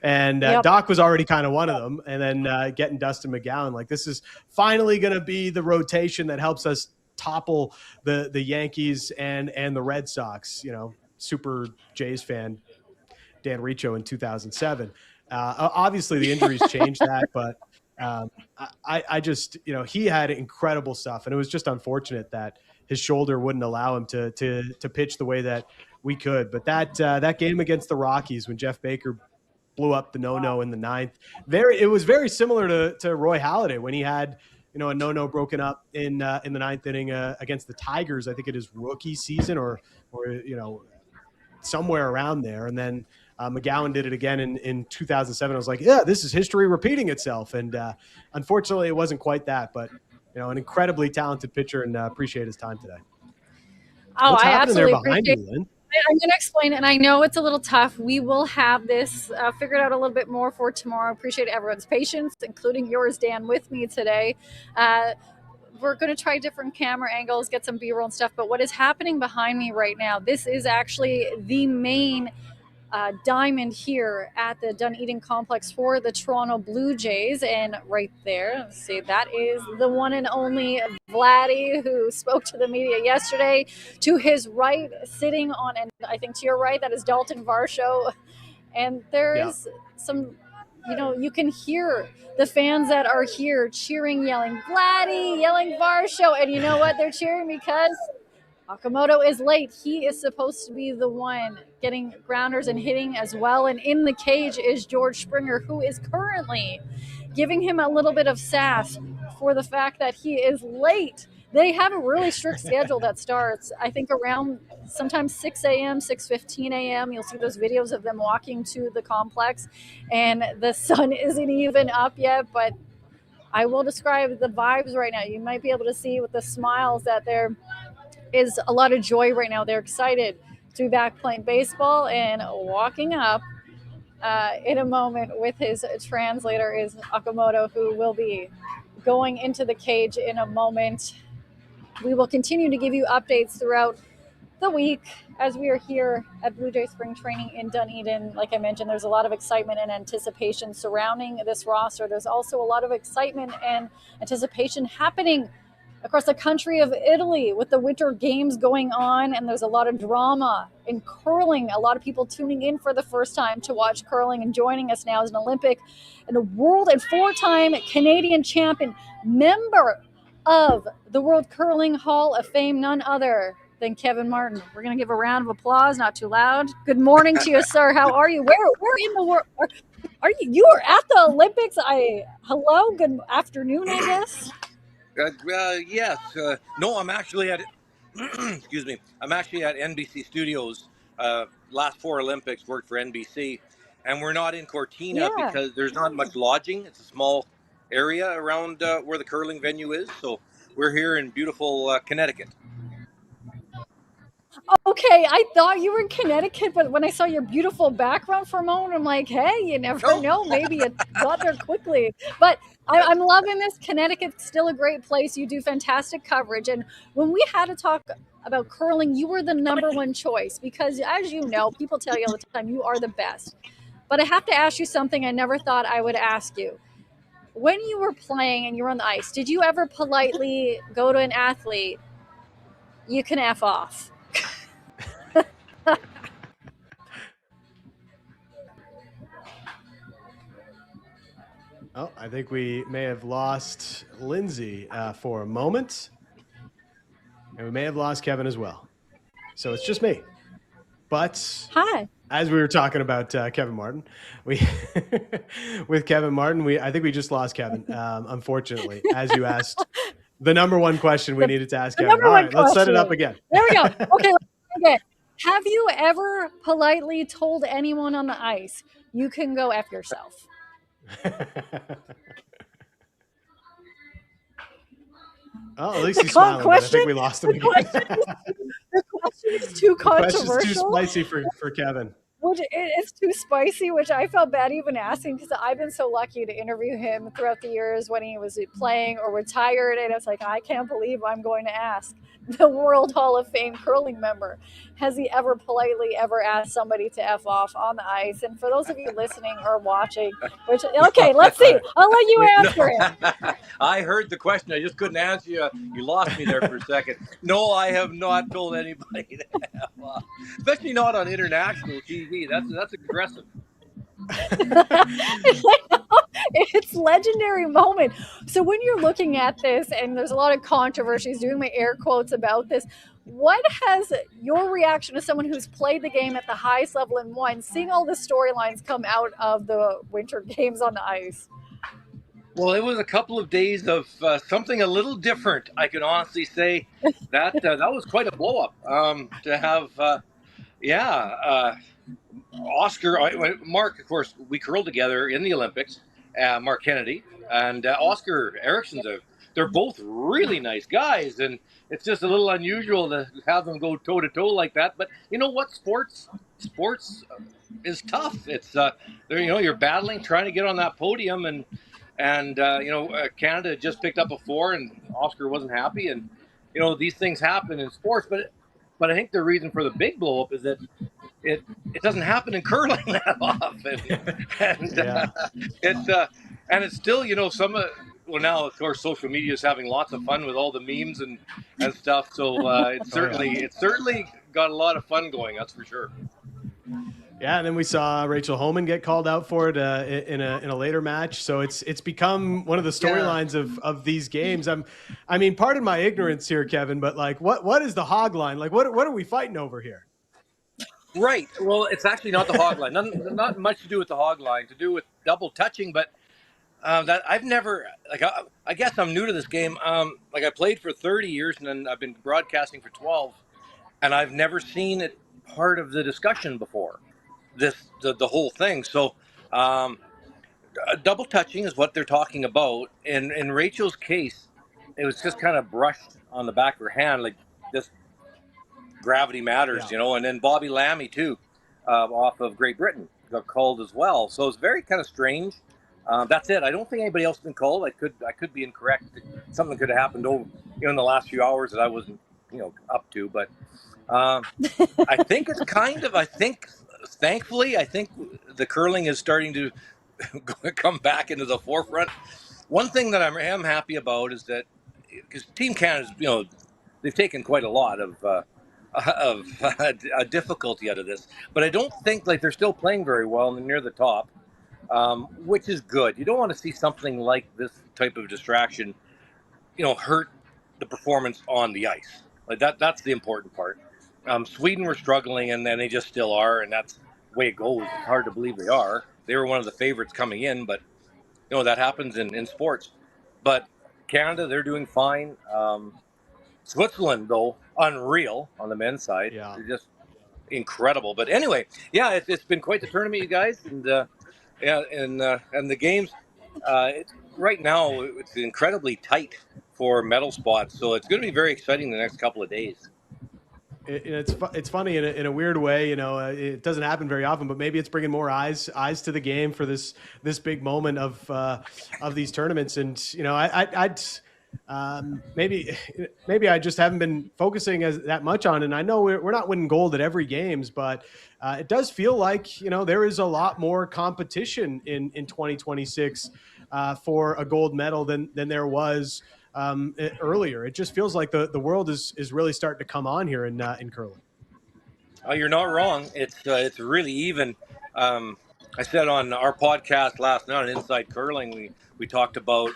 and Doc was already kind of one of them. And then getting Dustin McGowan, like, this is finally going to be the rotation that helps us topple the Yankees and the Red Sox, super Jays fan, Dan Riccio in 2007. Obviously the injuries changed that, but I just, he had incredible stuff, and it was just unfortunate that his shoulder wouldn't allow him to pitch the way that we could. But that game against the Rockies, when Jeff Baker blew up the no-no in the ninth, it was very similar to Roy Halladay when he had, a no-no broken up in the ninth inning against the Tigers, I think it is rookie season or somewhere around there. And then McGowan did it again in 2007. I was like, yeah, this is history repeating itself. And unfortunately, it wasn't quite that, but an incredibly talented pitcher, and appreciate his time today. Oh, What's I happening absolutely there behind appreciate you, Lynn? I'm going to explain it, and I know it's a little tough. We will have this figured out a little bit more for tomorrow. Appreciate everyone's patience, including yours, Dan, with me today. We're going to try different camera angles, get some B-roll and stuff, but what is happening behind me right now, this is actually the main diamond here at the Dunedin complex for the Toronto Blue Jays. And right there, see, that is the one and only Vladdy, who spoke to the media yesterday. To his right, sitting on, and I think to your right, that is Dalton Varsho. And there is some, you can hear the fans that are here cheering, yelling Vladdy, yelling Varsho. And you know what? They're cheering because Okamoto is late. He is supposed to be the one getting grounders and hitting as well. And in the cage is George Springer, who is currently giving him a little bit of sass for the fact that he is late. They have a really strict schedule that starts, I think, around sometimes 6 a.m., 6:15 a.m. You'll see those videos of them walking to the complex, and the sun isn't even up yet. But I will describe the vibes right now. You might be able to see with the smiles that there is a lot of joy right now. They're excited to be back playing baseball, and walking up in a moment with his translator is Okamoto, who will be going into the cage in a moment. We will continue to give you updates throughout the week as we are here at Blue Jay Spring Training in Dunedin. Like I mentioned, there's a lot of excitement and anticipation surrounding this roster. There's also a lot of excitement and anticipation happening across the country of Italy with the Winter Games going on, and there's a lot of drama in curling. A lot of people tuning in for the first time to watch curling, and joining us now is an Olympic and a world and four-time Canadian champion, member of the World Curling Hall of Fame, none other than Kevin Martin. We're going to give a round of applause, not too loud. Good morning to you, sir. How are you? Where in the world are you? You are at the Olympics. Hello, good afternoon, I guess. Yes. No, I'm actually at, excuse me, I'm actually at NBC Studios. Last 4 Olympics worked for NBC, and we're not in Cortina because there's not much lodging. It's a small area around where the curling venue is. So we're here in beautiful Connecticut. Okay, I thought you were in Connecticut, but when I saw your beautiful background for a moment, I'm like, hey, you never know. Maybe you got there quickly. But I'm loving this. Connecticut's still a great place. You do fantastic coverage. And when we had to talk about curling, you were the number one choice because, as you know, people tell you all the time, you are the best. But I have to ask you something I never thought I would ask you. when you were playing and you were on the ice, did you ever politely go to an athlete, you can F off? Oh, I think we may have lost Lindsay for a moment. And we may have lost Kevin as well. So it's just me. But Hi. as we were talking about Kevin Martin, with Kevin Martin, I think we just lost Kevin, unfortunately, as you asked the number one question we needed to ask Kevin. All right, let's set it up again. There we go. Okay, again. Have you ever politely told anyone on the ice, you can go F yourself? Oh, at least he's smiling. I think we lost him again. The question is too controversial. The question's too spicy for Kevin. Which it's too spicy, which I felt bad even asking because I've been so lucky to interview him throughout the years when he was playing or retired. And it's like, I can't believe I'm going to ask the World Hall of Fame curling member, has he ever politely ever asked somebody to F off on the ice? And for those of you listening or watching, which, okay, let's see. I'll let you answer him. I heard the question. I just couldn't answer you. You lost me there for a second. No, I have not told anybody to F off, especially not on international TV. That's aggressive. It's legendary moment. So when you're looking at this, and there's a lot of controversies, doing my air quotes about this, what has your reaction as someone who's played the game at the highest level and won, seeing all the storylines come out of the Winter Games on the ice? Well, it was a couple of days of something a little different. I can honestly say that was quite a blow up to have. Oscar, Marc, of course, we curled together in the Olympics. Marc Kennedy and Oscar Ericsson's they're both really nice guys, and it's just a little unusual to have them go toe to toe like that. But you know what? Sports is tough. It's you're battling, trying to get on that podium, and Canada just picked up a 4, and Oscar wasn't happy, and these things happen in sports. But I think the reason for the big blow up is that it doesn't happen in curling that often, and it's still now of course social media is having lots of fun with all the memes and stuff. So it's certainly got a lot of fun going. That's for sure. Yeah, and then we saw Rachel Homan get called out for it in a later match. So it's become one of the storylines of these games. I mean, pardon my ignorance here, Kevin, but like, what is the hog line? Like, what are we fighting over here? Right. Well, it's actually not the hog line. Not much to do with the hog line. To do with double touching, but that I've never I guess I'm new to this game. I played for 30 years and then I've been broadcasting for 12, and I've never seen it part of the discussion before. The whole thing. So double touching is what they're talking about. In Rachel's case, it was just kind of brushed on the back of her hand, like this. Gravity matters, and then Bobby Lammy too, off of Great Britain, got called as well. So it's very kind of strange. That's it. I don't think anybody else has been called. I could be incorrect. Something could have happened over in the last few hours that I wasn't up to. But I think it's thankfully, I think the curling is starting to come back into the forefront. One thing that I am happy about is that because Team Canada's, they've taken quite a lot of difficulty out of this, but I don't think they're still playing very well and near the top, which is good. You don't want to see something like this type of distraction, hurt the performance on the ice. Like that's the important part. Sweden were struggling, and then they just still are, and that's the way it goes. It's hard to believe they are. They were one of the favorites coming in, but that happens in sports. But Canada, they're doing fine. Switzerland, though, unreal on the men's side. Yeah. They're just incredible. But anyway, it's been quite the tournament, you guys, and the games. Right now, it's incredibly tight for medal spots, so it's going to be very exciting the next couple of days. It's funny in a weird way, it doesn't happen very often, but maybe it's bringing more eyes to the game for this big moment of these tournaments, and maybe I just haven't been focusing that much on it. And I know we're not winning gold at every games, but it does feel like there is a lot more competition in 2026 for a gold medal than there was earlier. It just feels like the world is really starting to come on here in curling. Oh, you're not wrong. It's really even. I said on our podcast last night on Inside Curling, we talked about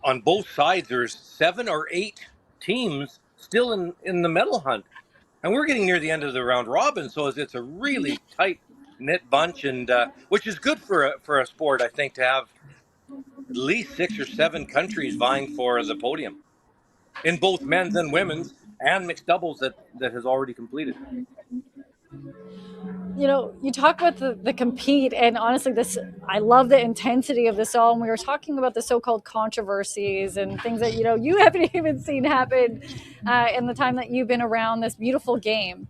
on both sides there's 7 or 8 teams still in the medal hunt, and we're getting near the end of the round robin, so it's a really tight knit bunch, and which is good for a sport, I think, to have at least 6 or 7 countries vying for the podium in both men's and women's and mixed doubles that has already completed. You talk about the compete, and honestly, I love the intensity of this all. And we were talking about the so-called controversies and things that you haven't even seen happen in the time that you've been around this beautiful game.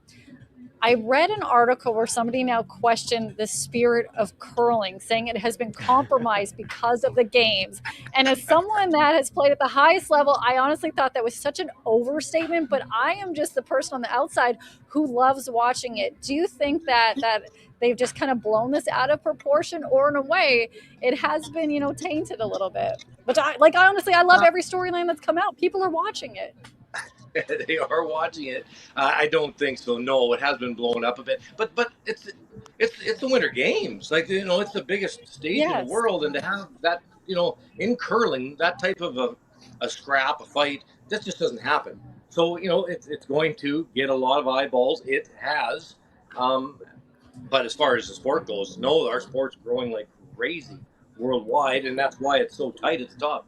I read an article where somebody now questioned the spirit of curling, saying it has been compromised because of the games. And as someone that has played at the highest level, I honestly thought that was such an overstatement, but I am just the person on the outside who loves watching it. Do you think that they've just kind of blown this out of proportion, or in a way it has been, tainted a little bit? But honestly, I love every storyline that's come out. People are watching it. They are watching it. I don't think so. No, it has been blown up a bit, but it's the Winter Games. It's the biggest stage in the world, and to have that, in curling, that type of a scrap, a fight, that just doesn't happen. So it's going to get a lot of eyeballs. It has, but as far as the sport goes, no, our sport's growing like crazy worldwide, and that's why it's so tight at the top.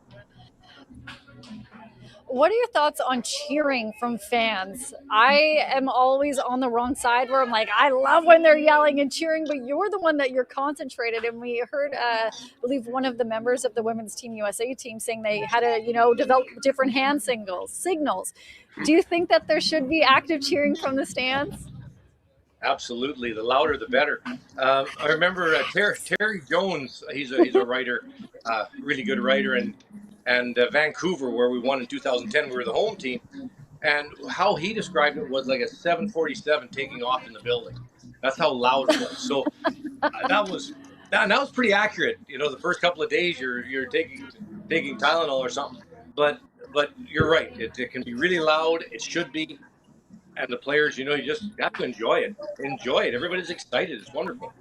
What are your thoughts on cheering from fans? I am always on the wrong side where I'm like, I love when they're yelling and cheering, but you're the one that you're concentrated. And we heard, I believe, one of the members of the Women's Team USA team saying they had to, develop different hand signals. Do you think that there should be active cheering from the stands? Absolutely, the louder the better. I remember Terry Jones. He's a writer, really good writer, and Vancouver, where we won in 2010, we were the home team, and how he described it was like a 747 taking off in the building. That's how loud it was. So that was pretty accurate. The first couple of days you're taking Tylenol or something, but you're right. It can be really loud. It should be. And the players, you just have to enjoy it. Enjoy it. Everybody's excited. It's wonderful.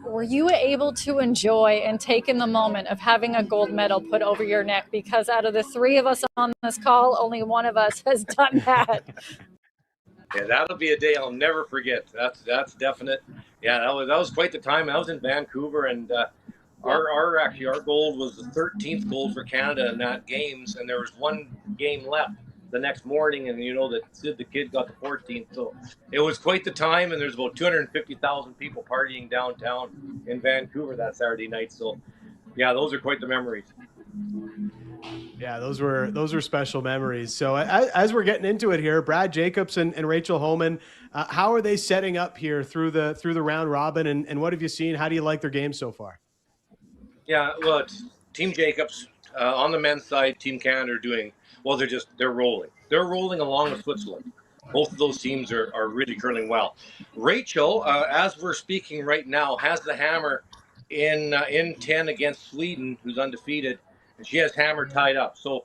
Were you able to enjoy and take in the moment of having a gold medal put over your neck? Because out of the 3 of us on this call, only one of us has done that. Yeah, that'll be a day I'll never forget. That's definite. Yeah, that was quite the time. I was in Vancouver, and our gold was the 13th gold for Canada in that games, and there was one game left the next morning, and that Sid the Kid got the 14th. So it was quite the time, and there's about 250,000 people partying downtown in Vancouver that Saturday night. So yeah, those are quite the memories. Yeah, those were special memories. So as we're getting into it here, Brad Jacobs and Rachel Homan, how are they setting up here through the round robin, and what have you seen? How do you like their game so far? Yeah, well, it's Team Jacobs on the men's side. Team Canada are doing well. They're rolling. They're rolling along with Switzerland. Both of those teams are really curling well. Rachel, as we're speaking right now, has the hammer in 10 against Sweden, who's undefeated, and she has hammer tied up. So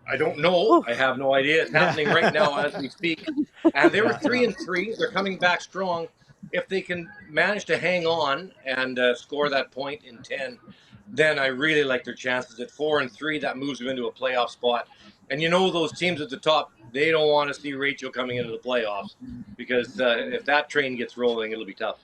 I don't know. I have no idea. It's happening right now as we speak. And they were 3-3. They're coming back strong. If they can manage to hang on and score that point in 10, then I really like their chances. At 4-3, that moves them into a playoff spot. And those teams at the top, they don't want to see Rachel coming into the playoffs, because if that train gets rolling, it'll be tough.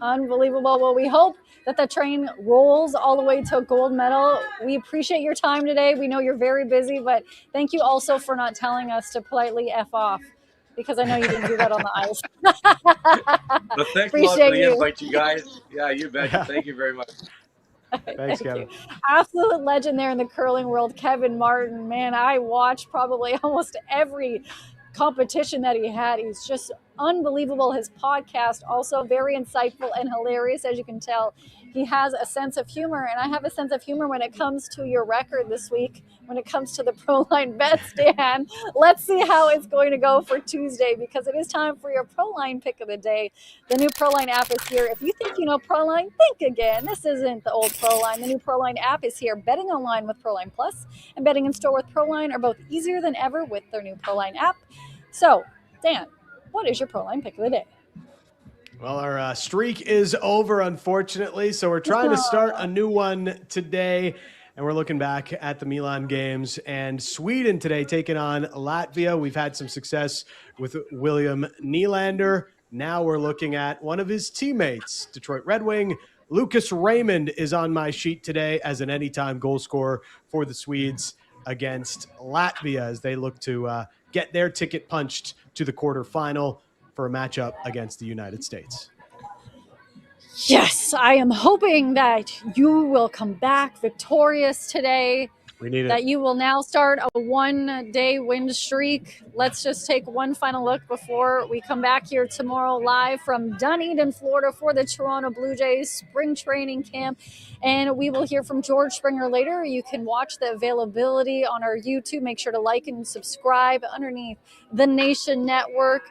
Unbelievable. Well, we hope that the train rolls all the way to a gold medal. We appreciate your time today. We know you're very busy, but thank you also for not telling us to politely F off, because I know you didn't do that on the ice. But thanks a lot for the invite, you guys. Yeah, you bet. Thank you very much. Thanks, Kevin. Absolute legend there in the curling world, Kevin Martin. Man, I watched probably almost every competition that he had. He's just unbelievable. His podcast, also very insightful and hilarious, as you can tell. He has a sense of humor, and I have a sense of humor when it comes to your record this week, when it comes to the Proline bets, Dan. Let's see how it's going to go for Tuesday, because it is time for your Proline pick of the day. The new Proline app is here. If you think you know Proline, think again. This isn't the old Proline. The new Proline app is here. Betting online with Proline Plus and betting in store with Proline are both easier than ever with their new Proline app. So, Dan, what is your Proline pick of the day? Well, our streak is over, unfortunately, so we're trying to start a new one today, and we're looking back at the Milan games and Sweden today taking on Latvia. We've had some success with William Nylander. Now we're looking at one of his teammates, Detroit Red Wing. Lucas Raymond is on my sheet today as an anytime goal scorer for the Swedes against Latvia as they look to get their ticket punched to the quarterfinal for a matchup against the United States. Yes, I am hoping that you will come back victorious today. We need it. That you will now start a 1-day win streak. Let's just take one final look before we come back here tomorrow live from Dunedin, Florida for the Toronto Blue Jays spring training camp. And we will hear from George Springer later. You can watch the availability on our YouTube. Make sure to like and subscribe underneath the Nation Network.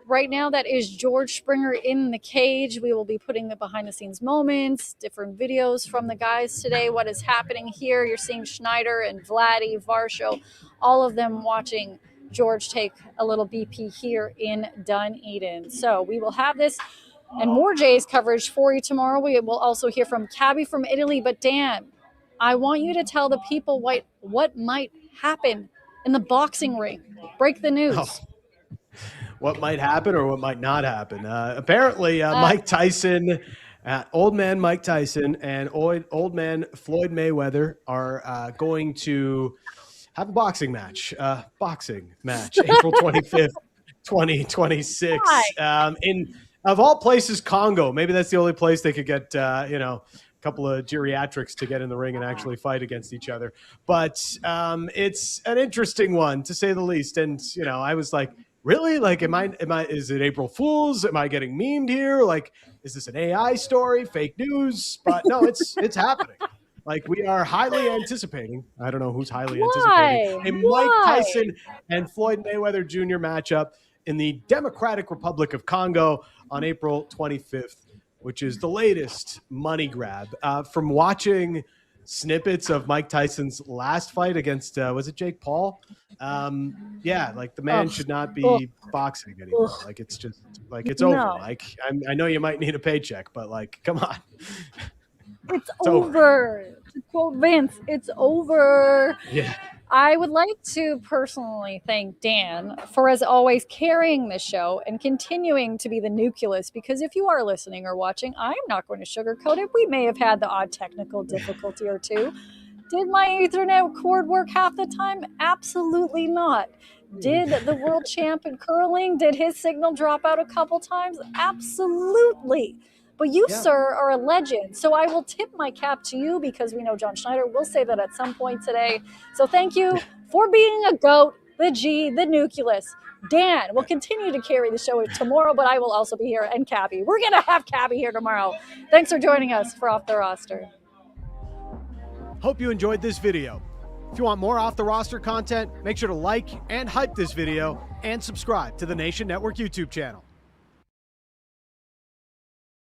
Right now, that is George Springer in the cage. We will be putting the behind-the-scenes moments, different videos from the guys today, what is happening here. You're seeing Schneider and Vladdy, Varsho, all of them watching George take a little BP here in Dunedin. So we will have this and more Jays coverage for you tomorrow. We will also hear from Cabby from Italy. But Dan, I want you to tell the people what might happen in the boxing ring. Break the news. Oh. What might happen or what might not happen. Apparently, Mike Tyson, old man Mike Tyson and old man Floyd Mayweather are going to have a boxing match. April 25th, 2026. In, of all places, Congo. Maybe that's the only place they could get, a couple of geriatrics to get in the ring and actually fight against each other. But it's an interesting one, to say the least. And, I was like, really? Like, is it April Fool's? Am I getting memed here? Like, is this an AI story, fake news? But no, it's happening. Like, we are highly anticipating. I don't know who's highly anticipating. A Mike Tyson and Floyd Mayweather Jr. matchup in the Democratic Republic of Congo on April 25th, which is the latest money grab. From watching snippets of Mike Tyson's last fight against, was it Jake Paul? Like the man should not be boxing anymore. Like, it's just like, it's over. Like, I know you might need a paycheck, but like, come on. It's over. To quote Vince, it's over. Yeah. I would like to personally thank Dan for, as always, carrying the show and continuing to be the nucleus, because if you are listening or watching, I'm not going to sugarcoat it. We may have had the odd technical difficulty or two. Did my Ethernet cord work half the time? Absolutely not. Did the world champ in curling, did his signal drop out a couple times? Absolutely. But you, sir, are a legend. So I will tip my cap to you, because we know John Schneider will say that at some point today. So thank you for being a GOAT, the G, the nucleus. Dan will continue to carry the show tomorrow, but I will also be here, and Cabby. We're going to have Cabby here tomorrow. Thanks for joining us for Off the Roster. Hope you enjoyed this video. If you want more Off the Roster content, make sure to like and hype this video and subscribe to the Nation Network YouTube channel.